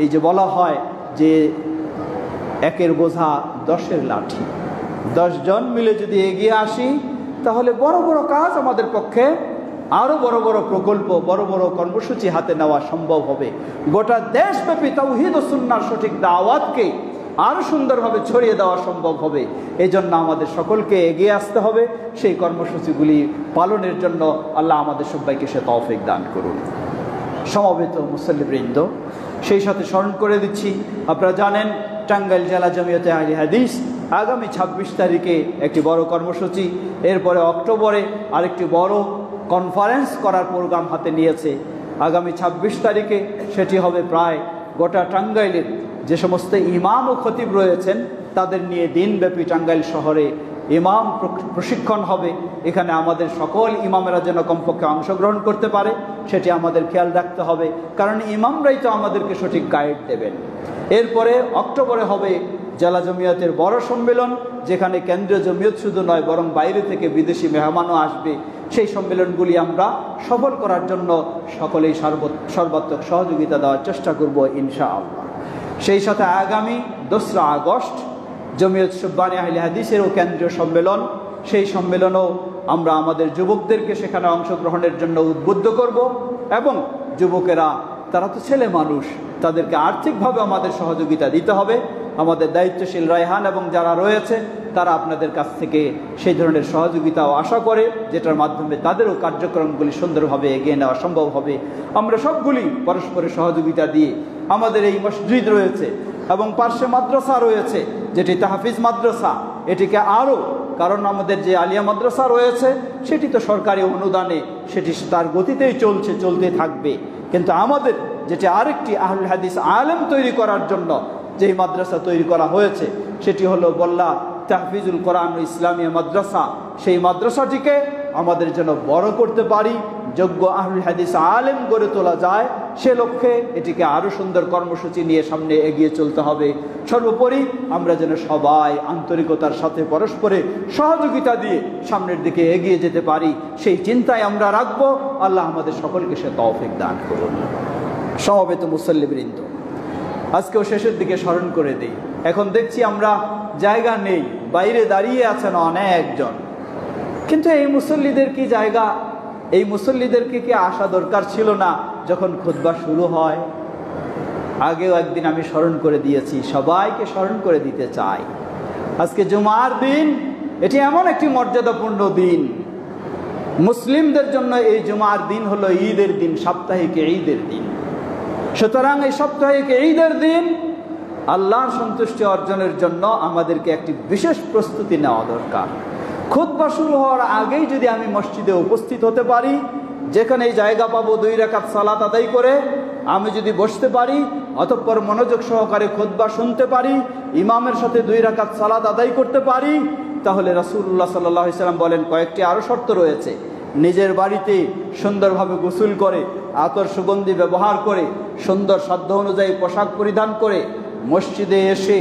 এই যে বলা হয় যে 1-এর বোঝা 10-এর লাঠি, 10 জন মিলে যদি এগিয়ে আসি তাহলে বড় বড় কাজ আমাদের পক্ষে, আরও বড় বড় প্রকল্প, বড় বড় কর্মসূচি হাতে নেওয়া সম্ভব হবে। গোটা দেশব্যাপী তাওহীদ ও সুন্নাহর সঠিক দাওয়াতকে আরও সুন্দরভাবে ছড়িয়ে দেওয়া সম্ভব হবে। এই জন্য আমাদের সকলকে এগিয়ে আসতে হবে সেই কর্মসূচিগুলি পালনের জন্য। আল্লাহ আমাদের সবাইকে সে তৌফিক দান করুন। সমবেত মুসল্লিবৃন্দ, সেই সাথে স্মরণ করে দিচ্ছি, আপনারা জানেন টাঙ্গাইল জেলা জমিয়তে আহলে হাদিস আগামী 26 তারিখে একটি বড় কর্মসূচি, এরপরে অক্টোবরে আরেকটি বড় কনফারেন্স করার প্রোগ্রাম হাতে নিয়েছে। আগামী 26 তারিখে সেটি হবে প্রায় গোটা টাঙ্গাইলের যে সমস্ত ইমাম ও খতিব রয়েছেন তাদের নিয়ে দিনব্যাপী টাঙ্গাইল শহরে ইমাম প্রশিক্ষণ হবে। এখানে আমাদের সকল ইমামেরা যেন কমপক্ষে অংশগ্রহণ করতে পারে সেটি আমাদের খেয়াল রাখতে হবে, কারণ ইমামরাই তো আমাদেরকে সঠিক গাইড দেবেন। এরপরে অক্টোবরে হবে জেলা জমিয়তের বড় সম্মেলন, যেখানে কেন্দ্রীয় জমিয়ত শুধু নয় বরং বাইরে থেকে বিদেশি মেহমানও আসবে। সেই সম্মেলনগুলি আমরা সফল করার জন্য সকলেই সর্বাত্মক সহযোগিতা দেওয়ার চেষ্টা করব ইনশাআল্লাহ। সেই সাথে আগামী 2 আগস্ট জমিয়ত শুব্বানে আহলে হাদিসেরও কেন্দ্রীয় সম্মেলন, সেই সম্মেলনেও আমরা আমাদের যুবকদেরকে সেখানে অংশগ্রহণের জন্য উদ্বুদ্ধ করব। এবং যুবকেরা তারা তো ছেলে মানুষ, তাদেরকে আর্থিকভাবে আমাদের সহযোগিতা দিতে হবে। আমাদের দায়িত্বশীল রায়হান এবং যারা রয়েছে তারা আপনাদের কাছ থেকে সেই ধরনের সহযোগিতাও আশা করে, যেটার মাধ্যমে তাদেরও কার্যক্রমগুলি সুন্দরভাবে এগিয়ে নেওয়া সম্ভব হবে। আমরা সবগুলি পরস্পরের সহযোগিতা দিয়ে আমাদের এই মসজিদ রয়েছে এবং পার্শ্বে মাদ্রাসা রয়েছে যেটি তাহফিজ মাদ্রাসা, এটিকে আরও, কারণ আমাদের যে আলিয়া মাদ্রাসা রয়েছে সেটি তো সরকারি অনুদানে সেটি তার গতিতেই চলতে থাকবে। কিন্তু আমাদের যেটি আরেকটি আহলুল হাদিস আলেম তৈরি করার জন্য যেই মাদ্রাসা তৈরি করা হয়েছে সেটি হলো বল্লা তাহফিজুল কোরআন ও ইসলামিয়া মাদ্রাসা, সেই মাদ্রাসাটিকে আমাদের যেন বড় করতে পারি, যোগ্য আহলুল হাদিস আলেম গড়ে তোলা যায়, সে লক্ষ্যে এটিকে আরও সুন্দর কর্মসূচি নিয়ে সামনে এগিয়ে চলতে হবে। সর্বোপরি আমরা যেন সবাই আন্তরিকতার সাথে পরস্পরে সহযোগিতা দিয়ে সামনের দিকে এগিয়ে যেতে পারি, সেই চিন্তায় আমরা রাখবো। আল্লাহ আমাদের সকলকে সে তৌফিক দান করুন। সমবেত মুসল্লিবৃন্দ, আজকেও শেষের দিকে স্মরণ করে দিই, এখন দেখছি আমরা জায়গা নেই, বাইরে দাঁড়িয়ে আছেন অনেকজন, কিন্তু এই মুসল্লিদের কি জায়গা? এই মুসল্লিদেরকে কি আসা দরকার ছিল না যখন খুতবা শুরু হয়? আগেও একদিন আমি স্মরণ করে দিয়েছি, সবাইকে স্মরণ করে দিতে চাই। আজকে জুমার দিন, এটি এমন একটি মর্যাদাপূর্ণ দিন। মুসলিমদের জন্য এই জুমার দিন হলো ঈদের দিন, সাপ্তাহিক ঈদের দিন। সুতরাং এই সাপ্তাহিক ঈদের দিন আল্লাহর সন্তুষ্টি অর্জনের জন্য আমাদেরকে একটি বিশেষ প্রস্তুতি নেওয়া দরকার। খুতবা শুরু হওয়ার আগেই যদি আমি মসজিদে উপস্থিত হতে পারি, যেখানে জায়গা পাবো 2 রাকাত সালাত আদায় করে আমি যদি বসতে পারি, অতঃপর মনোযোগ সহকারে খুতবা শুনতে পারি, ইমামের সাথে 2 রাকাত সালাত আদায় করতে পারি, তাহলে রাসূলুল্লাহ সাল্লাল্লাহু আলাইহি সাল্লাম বলেন কয়েকটি আরও শর্ত রয়েছে। নিজের বাড়িতে সুন্দরভাবে গোসল করে, আতর সুগন্ধি ব্যবহার করে, সুন্দর সাধ্য অনুযায়ী পোশাক পরিধান করে মসজিদে এসে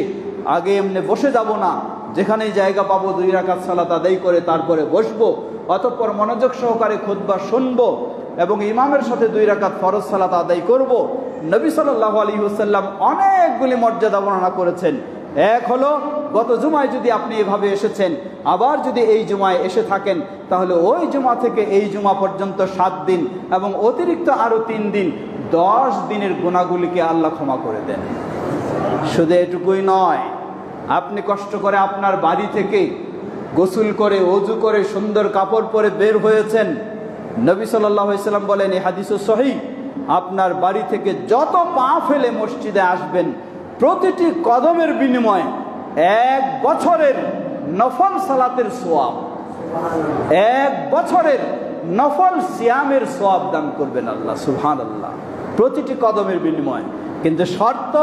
আগে এমনি বসে যাব না, যেখানেই জায়গা পাবো 2 রাকাত সালাত আদায় করে তারপরে বসবো, অতঃপর মনোযোগ সহকারে খুতবা শুনবো এবং ইমামের সাথে 2 রাকাত ফরজ সালাত আদায় করব। নবী সাল্লাল্লাহু আলাইহি ওয়াসাল্লাম অনেকগুলি মর্যাদা বর্ণনা করেছেন। এক হলো, গত জুমায় যদি আপনি এভাবে এসেছেন, আবার যদি এই জুমায় এসে থাকেন, তাহলে ওই জুমা থেকে এই জুমা পর্যন্ত 7 দিন এবং অতিরিক্ত আরও 3 দিন, 10 দিনের গুনাহগুলিকে আল্লাহ ক্ষমা করে দেন। শুধু এটুকুই নয়, আপনি কষ্ট করে আপনার বাড়ি থেকে গোসল করে, ওযু করে, সুন্দর কাপড় পরে বের হয়েছেন, নবী সাল্লাল্লাহু আলাইহি সাল্লাম বলেন, এই হাদিস সহিহ, আপনার বাড়ি থেকে যত পা ফেলে মসজিদে আসবেন, প্রতিটি কদমের বিনিময়ে 1 বছরের নফল সালাতের সওয়াব, 1 বছরের নফল সিয়ামের সওয়াব দান করবেন আল্লাহ। সুবহানাল্লাহ, প্রতিটি কদমের বিনিময়ে। কিন্তু শর্ত,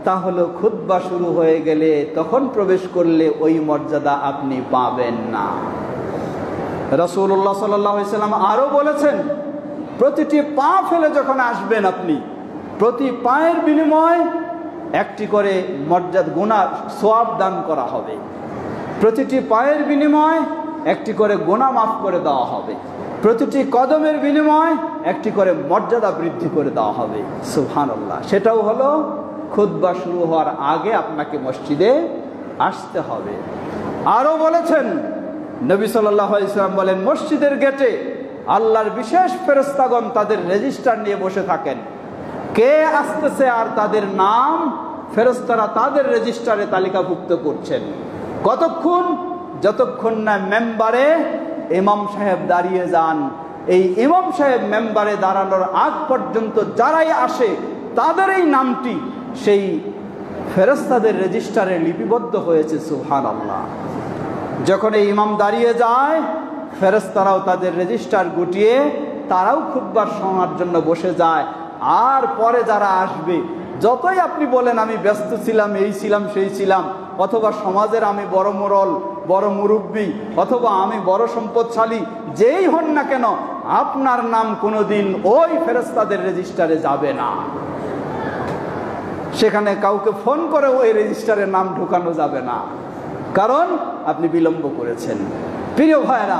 তা হলো খুতবা শুরু হয়ে গেলে তখন প্রবেশ করলে ওই মর্যাদা আপনি পাবেন না। রাসূলুল্লাহ সাল্লাল্লাহু আলাইহি সাল্লাম আরও বলেছেন, প্রতিটি পা ফেলে যখন আসবেন আপনি, প্রতি পায়ের বিনিময়ে 1টি করে মর্যাদা গুনাহ সওয়াব দান করা হবে, প্রতিটি পায়ের বিনিময়ে 1টি করে গুনাহ মাফ করে দেওয়া হবে, প্রতিটি কদমের বিনিময়ে 1টি করে মর্যাদা বৃদ্ধি করে দেওয়া হবে। সুবহানাল্লাহ, সেটাও হলো খুতবা শুরু হওয়ার আগে আপনাকে মসজিদে আসতে হবে। আরও বলেছেন নবী সাল্লাল্লাহু আলাইহি ওয়াসাল্লাম বলেন, মসজিদের গেটে আল্লাহর বিশেষ ফেরেশতাগণ তাদের রেজিস্টার নিয়ে বসে থাকেন, কে আসতেছে আর তাদের নাম ফেরেশতারা তাদের রেজিস্টারে তালিকাভুক্ত করছেন। কতক্ষণ? যতক্ষণ না মেম্বারে ইমাম সাহেব দাঁড়িয়ে যান। এই ইমাম সাহেব মেম্বারে দাঁড়ানোর আগ পর্যন্ত যারাই আসে তাদের এই নামটি সেই ফেরেশতাদের রেজিস্টারে লিপিবদ্ধ হয়েছে। সুবহানাল্লাহ, যখন এই ইমাম দাঁড়িয়ে যায়, ফেরেশতারাও তাদের রেজিস্টার গুটিয়ে তারাও খুতবা শোনার জন্য বসে যায়। আর পরে যারা আসবে, যতই আপনি বলেন আমি ব্যস্ত ছিলাম, এই ছিলাম, সেই ছিলাম, অথবা সমাজের আমি বড় মোড়ল, বড় মুরব্বী, অথবা আমি বড় সম্পদশালী, যেই হন না কেন, আপনার নাম কোনোদিন ওই ফেরেশতাদের রেজিস্টারে যাবে না। সেখানে কাউকে ফোন করে ওই রেজিস্টারে নাম ঢোকানো যাবে না, কারণ আপনি বিলম্ব করেছেন। প্রিয় ভাইরা,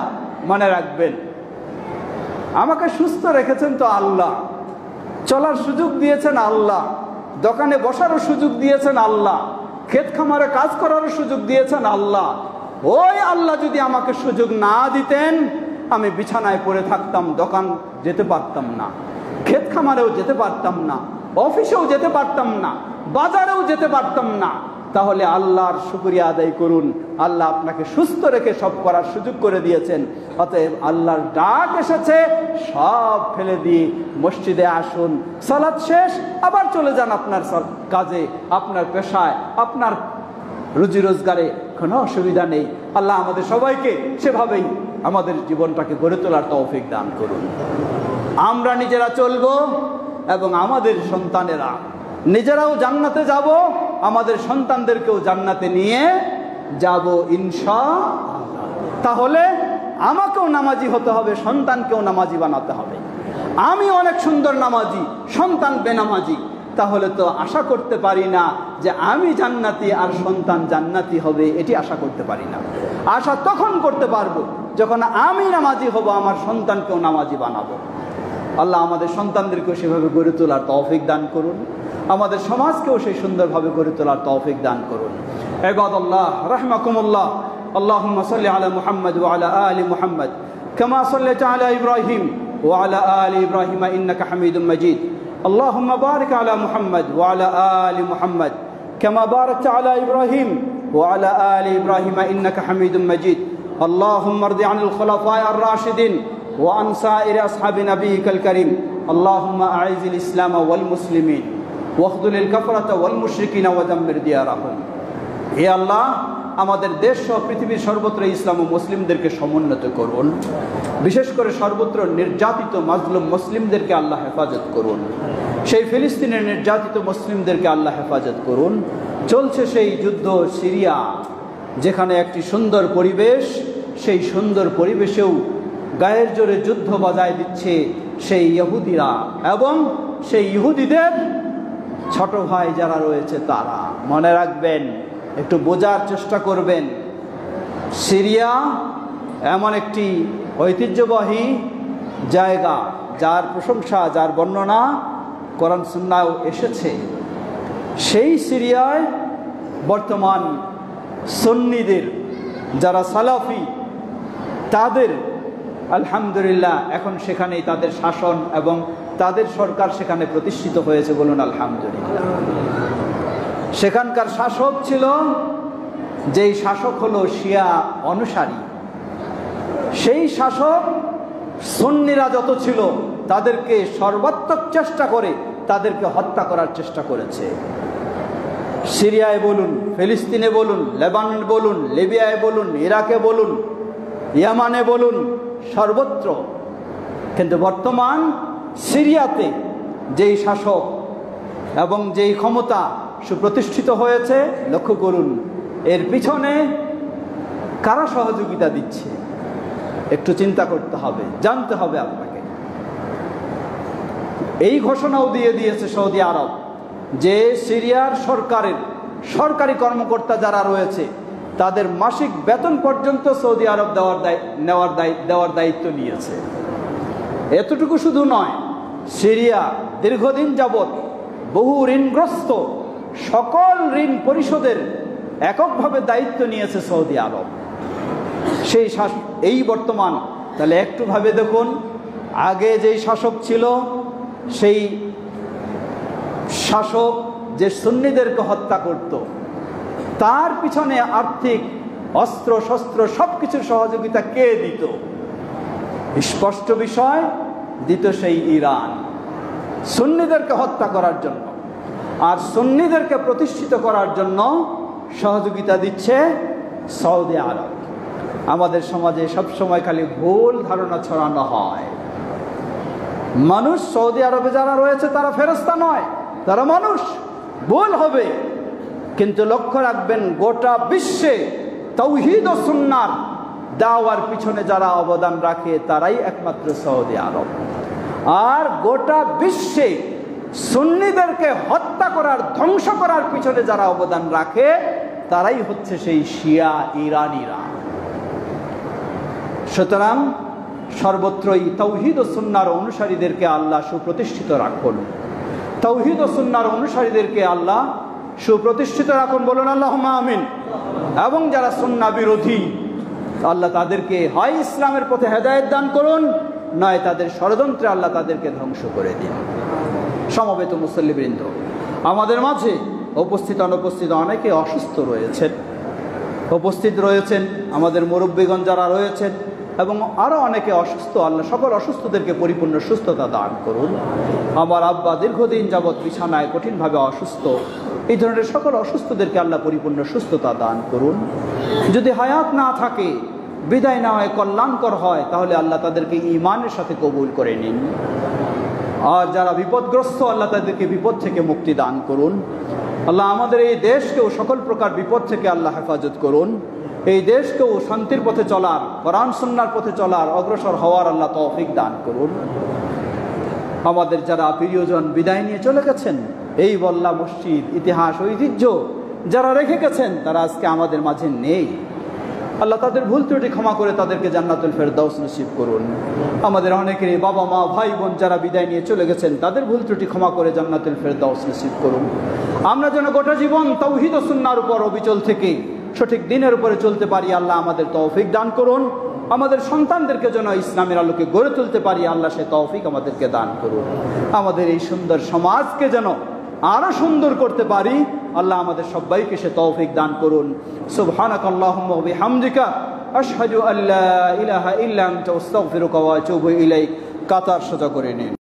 মনে রাখবেন, আমাকে সুস্থ রেখেছেন তো আল্লাহ, চলার সুযোগ দিয়েছেন আল্লাহ, দোকানে বসারও সুযোগ দিয়েছেন আল্লাহ, ক্ষেত খামারে কাজ করারও সুযোগ দিয়েছেন আল্লাহ। ওই আল্লাহ যদি আমাকে সুযোগ না দিতেন, আমি বিছানায় পড়ে থাকতাম, দোকান যেতে পারতাম না, ক্ষেত খামারেও যেতে পারতাম না, অফিসেও যেতে পারতাম না, বাজারেও যেতে পারতাম না। তাহলে আল্লাহর শুকরিয়া আদায় করুন, আল্লাহ আপনাকে সুস্থ রেখে সব করার সুযোগ করে দিয়েছেন। অতএব আল্লাহর ডাক এসেছে, সব ফেলে দিয়ে মসজিদে আসুন, সালাত শেষ আবার চলে যান আপনার কাজে, আপনার পেশায়, আপনার রুজি রোজগারে, কোনো অসুবিধা নেই। আল্লাহ আমাদের সবাইকে সেভাবেই আমাদের জীবনটাকে গড়ে তোলার তৌফিক দান করুন। আমরা নিজেরা চলবো এবং আমাদের সন্তানেরা নিজেরাও জান্নাতে যাব, আমাদের সন্তানদেরকেও জান্নাতে নিয়ে যাব ইনশাআল্লাহ। তাহলে আমাকেও নামাজি হতে হবে, সন্তানকেও নামাজি বানাতে হবে। আমি অনেক সুন্দর নামাজি, সন্তান বেনামাজি, তাহলে তো আশা করতে পারি না যে আমি জান্নাতি আর সন্তান জান্নাতি হবে, এটি আশা করতে পারি না। আশা তখন করতে পারবো যখন আমি নামাজি হব, আমার সন্তানকেও নামাজি বানাবো। আল্লাহ আমাদের সন্তানদেরকেও সেভাবে গড়ে তোলার তৌফিক দান করুন, আমাদের সমাজকেও সেই সুন্দরভাবে গড়ে তোলার তৌফিক দান করুন। ইবাদাল্লাহ রাহমাকুমুল্লাহ, আল্লাহুম্মা সাল্লি আলা মুহাম্মদ ওয়া আলা আলি মুহাম্মদ কামা সাল্লাইতা আলা ইব্রাহিম ওয়া আলা আলি ইব্রাহিম ইন্নাকা হামিদুম মাজিদ। اللهم بارك على محمد وعلى آل محمد كما باركت على إبراهيم وعلى آل إبراهيم إنك حميد مجيد. اللهم ارض عن الخلفاء الراشدين وعن سائر أصحاب نبيك الكريم. اللهم أعز الإسلام والمسلمين واخذل الكفرة والمشركين ودمر ديارهم. يا الله আমাদের দেশ সহ পৃথিবীর সর্বত্র ইসলাম ও মুসলিমদেরকে সমুন্নত করুন। বিশেষ করে সর্বত্র নির্যাতিত মাজলুম মুসলিমদেরকে আল্লাহ হেফাজত করুন। সেই ফিলিস্তিনের নির্যাতিত মুসলিমদেরকে আল্লাহ হেফাজত করুন। চলছে সেই যুদ্ধ সিরিয়া, যেখানে একটি সুন্দর পরিবেশ, সেই সুন্দর পরিবেশেও গায়ের জোরে যুদ্ধ বাজায় দিচ্ছে সেই ইহুদিরা এবং সেই ইহুদিদের ছোট ভাই যারা রয়েছে তারা। মনে রাখবেন, একটু বোঝার চেষ্টা করবেন, সিরিয়া এমন একটি ঐতিহ্যবাহী জায়গা যার প্রশংসা, যার বর্ণনা কোরআন সুন্নাহও এসেছে। সেই সিরিয়ায় বর্তমান সুন্নিদের যারা সালাফি, তাদের আলহামদুলিল্লাহ এখন সেখানেই তাদের শাসন এবং তাদের সরকার সেখানে প্রতিষ্ঠিত হয়েছে। বলুন আলহামদুলিল্লাহ। সেখানকার শাসক ছিল, যেই শাসক হলো শিয়া অনুসারী। সেই শাসক সুন্নিরা যত ছিল তাদেরকে সর্বাত্মক চেষ্টা করে তাদেরকে হত্যা করার চেষ্টা করেছে। সিরিয়ায় বলুন, ফিলিস্তিনে বলুন, লেবানন বলুন, লিবিয়ায় বলুন, ইরাকে বলুন, ইয়ামানে বলুন, সর্বত্র। কিন্তু বর্তমান সিরিয়াতে যেই শাসক এবং যেই ক্ষমতা সুপ্রতিষ্ঠিত হয়েছে, লক্ষ্য করুন এর পিছনে কারা সহযোগিতা দিচ্ছে। একটু চিন্তা করতে হবে, জানতে হবে আপনাকে। এই ঘোষণাও দিয়ে দিয়েছে সৌদি আরব যে সিরিয়ার সরকারের সরকারি কর্মকর্তা যারা রয়েছে তাদের মাসিক বেতন পর্যন্ত সৌদি আরব দেওয়ার দায়িত্ব নিয়েছে। এতটুকু শুধু নয়, সিরিয়া দীর্ঘদিন যাবৎ বহু ঋণগ্রস্ত, সকল ঋণ পরিশোধের এককভাবে দায়িত্ব নিয়েছে সৌদি আরব। সেই এই বর্তমান, তাহলে একটু ভাবে দেখুন, আগে যেই শাসক ছিল সেই শাসক যে সুন্নিদেরকে হত্যা করত, তার পিছনে আর্থিক অস্ত্র শস্ত্র সবকিছুর সহযোগিতা কে দিত? স্পষ্ট বিষয়, দিত সেই ইরান সুন্নিদেরকে হত্যা করার জন্য। আর সুন্নিদেরকে প্রতিষ্ঠিত করার জন্য সহযোগিতা দিচ্ছে সৌদি আরব। আমাদের সমাজে সবসময় খালি ভুল ধারণা ছড়ানো হয়। মানুষ সৌদি আরবে যারা রয়েছে তারা ফেরেশতা নয়, তারা মানুষ, ভুল হবে। কিন্তু লক্ষ্য রাখবেন, গোটা বিশ্বে তাওহীদ ও সুন্নাহর দাওয়ার পিছনে যারা অবদান রাখে তারাই একমাত্র সৌদি আরব। আর গোটা বিশ্বে সুন্নিদেরকে হত্যা করার, ধ্বংস করার পিছনে যারা অবদান রাখে তারাই হচ্ছে সেই শিয়া ইরানিরা। সুতরাং সর্বত্রই তাওহীদ ও সুন্নাহর অনুসারীদেরকে আল্লাহ সুপ্রতিষ্ঠিত রাখুন। তাওহীদ ও সুন্নাহর অনুসারীদেরকে আল্লাহ সুপ্রতিষ্ঠিত রাখুন, বলুন আল্লাহুম্মা আমিন। এবং যারা সুন্নাহ বিরোধী, আল্লাহ তাদেরকে হয় ইসলামের পথে হেদায়েত দান করুন, নয় তাদের ষড়যন্ত্রে আল্লাহ তাদেরকে ধ্বংস করে দিন। সমবেত মুসল্লিবৃন্দ, আমাদের মাঝে উপস্থিত অনুপস্থিত অনেকে অসুস্থ রয়েছেন, উপস্থিত রয়েছেন আমাদের মুরব্বীগণ যারা রয়েছেন, এবং আরও অনেকে অসুস্থ। আল্লাহ সকল অসুস্থদেরকে পরিপূর্ণ সুস্থতা দান করুন। আমার আব্বা দীর্ঘদিন যাবৎ বিছানায় কঠিনভাবে অসুস্থ, এই ধরনের সকল অসুস্থদেরকে আল্লাহ পরিপূর্ণ সুস্থতা দান করুন। যদি হায়াত না থাকে, বিদায় না হয়, কল্যাণকর হয়, তাহলে আল্লাহ তাদেরকে ঈমানের সাথে কবুল করে নিন। আর যারা বিপদগ্রস্ত, আল্লাহ তাদেরকে বিপদ থেকে মুক্তি দান করুন। আল্লাহ আমাদের এই দেশকেও সকল প্রকার বিপদ থেকে আল্লাহ হেফাজত করুন। এই দেশকেও শান্তির পথে চলার, কোরআন সুন্নাহর পথে চলার, অগ্রসর হওয়ার আল্লাহ তৌফিক দান করুন। আমাদের যারা প্রিয়জন বিদায় নিয়ে চলে গেছেন, এই বল্লা মসজিদ ইতিহাস ঐতিহ্য যারা রেখে গেছেন, তারা আজকে আমাদের মাঝে নেই। আল্লাহ তাদের ভুল ত্রুটি ক্ষমা করে তাদেরকে জান্নাতুল ফেরদাউস নসিব করুন। আমাদের অনেকেরই বাবা মা ভাই বোন যারা বিদায় নিয়ে চলে গেছেন, তাদের ভুল ত্রুটি ক্ষমা করে জান্নাতুল ফেরদাউস নসিব করুন। আমরা যেন গোটা জীবন তাওহীদ ও সুন্নাহর উপর অবিচল থেকে সঠিক দিনের উপরে চলতে পারি, আল্লাহ আমাদের তৌফিক দান করুন। আমাদের সন্তানদেরকে যেন ইসলামের আলোকে গড়ে তুলতে পারি, আল্লাহ সে তৌফিক আমাদেরকে দান করুন। আমাদের এই সুন্দর সমাজকে যেন আরো সুন্দর করতে পারি, আল্লাহ আমাদের সবাইকে সে তৌফিক দান করুন। সুবহানাকাল্লাহুম্মা ওয়া বিহামদিকা আশহাদু আল্লা ইলাহা ইল্লা আনতা আস্তাগফিরুকা ওয়া আতুবু ইলাইক। কাতার সোজা করে নিন।